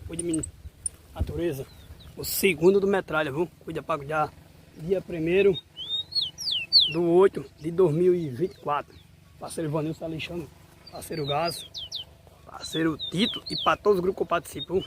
Cuide de natureza. O segundo do metralha, viu? Cuida para cuidar. Dia 1º de 8 de 2024. Parceiro Ivanilson Alexandre, parceiro Gás, parceiro Tito e para todos os grupos que participam.